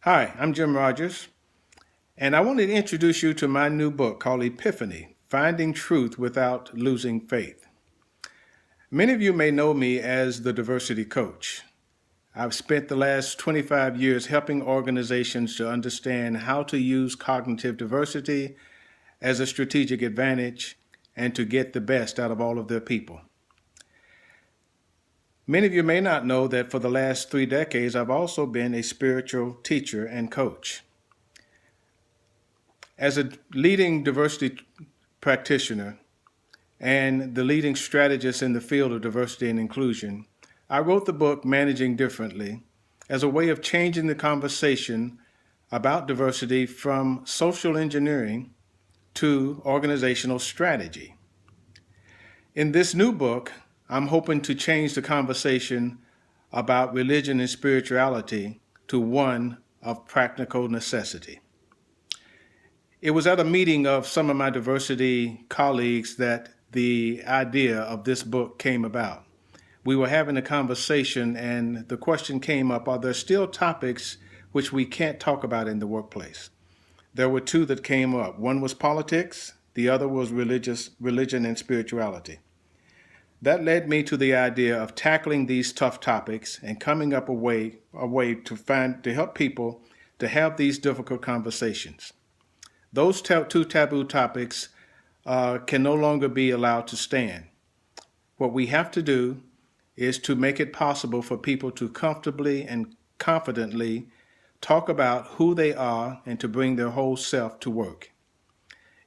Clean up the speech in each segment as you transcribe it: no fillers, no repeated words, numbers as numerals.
Hi, I'm Jim Rogers, and I wanted to introduce you to my new book called Epiphany: Finding Truth Without Losing Faith. Many of you may know me as the diversity coach. I've spent the last 25 years helping organizations to understand how to use cognitive diversity as a strategic advantage and to get the best out of all of their people. Many of you may not know that for the last 3 decades, I've also been a spiritual teacher and coach. As a leading diversity practitioner and the leading strategist in the field of diversity and inclusion, I wrote the book Managing Differently as a way of changing the conversation about diversity from social engineering to organizational strategy. In this new book, I'm hoping to change the conversation about religion and spirituality to one of practical necessity. It was at a meeting of some of my diversity colleagues that the idea of this book came about. We were having a conversation and the question came up, are there still topics which we can't talk about in the workplace? There were two that came up. One was politics, the other was religion and spirituality. That led me to the idea of tackling these tough topics and coming up a way to help people to have these difficult conversations. Those two taboo topics can no longer be allowed to stand. What we have to do is to make it possible for people to comfortably and confidently talk about who they are and to bring their whole self to work.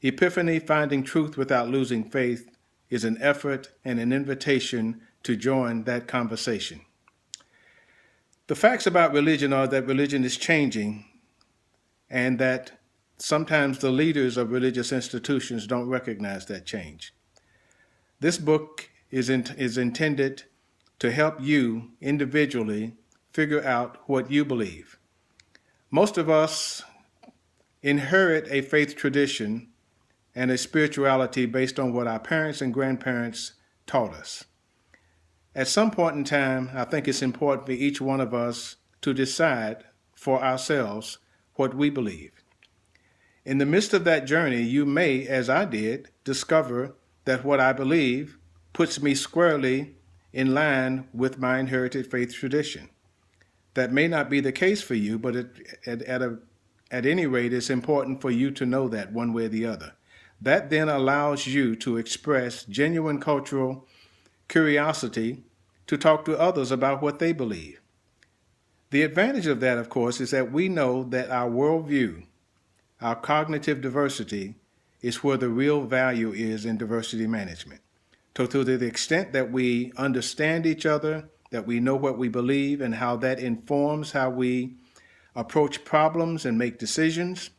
Epiphany: Finding Truth Without Losing Faith is an effort and an invitation to join that conversation. The facts about religion are that religion is changing and that sometimes the leaders of religious institutions don't recognize that change. This book is intended to help you individually figure out what you believe. Most of us inherit a faith tradition and a spirituality based on what our parents and grandparents taught us. At some point in time, I think it's important for each one of us to decide for ourselves what we believe. In the midst of that journey, you may, as I did, discover that what I believe puts me squarely in line with my inherited faith tradition. That may not be the case for you, but at any rate, it's important for you to know that one way or the other. That then allows you to express genuine cultural curiosity to talk to others about what they believe. The advantage of that, of course, is that we know that our worldview, our cognitive diversity, is where the real value is in diversity management. So to the extent that we understand each other, that we know what we believe and how that informs how we approach problems and make decisions,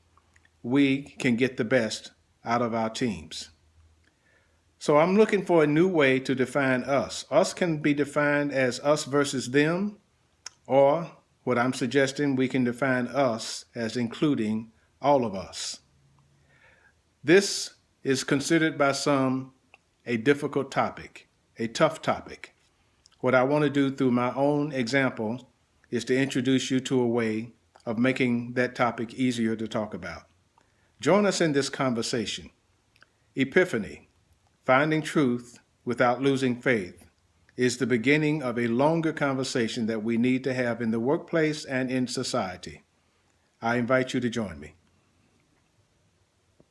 we can get the best out of our teams. So I'm looking for a new way to define us. Us can be defined as us versus them, or what I'm suggesting, we can define us as including all of us. This is considered by some a difficult topic, a tough topic. What I want to do through my own example is to introduce you to a way of making that topic easier to talk about. Join us in this conversation. Epiphany: Finding Truth Without Losing Faith is the beginning of a longer conversation that we need to have in the workplace and in society. I invite you to join me.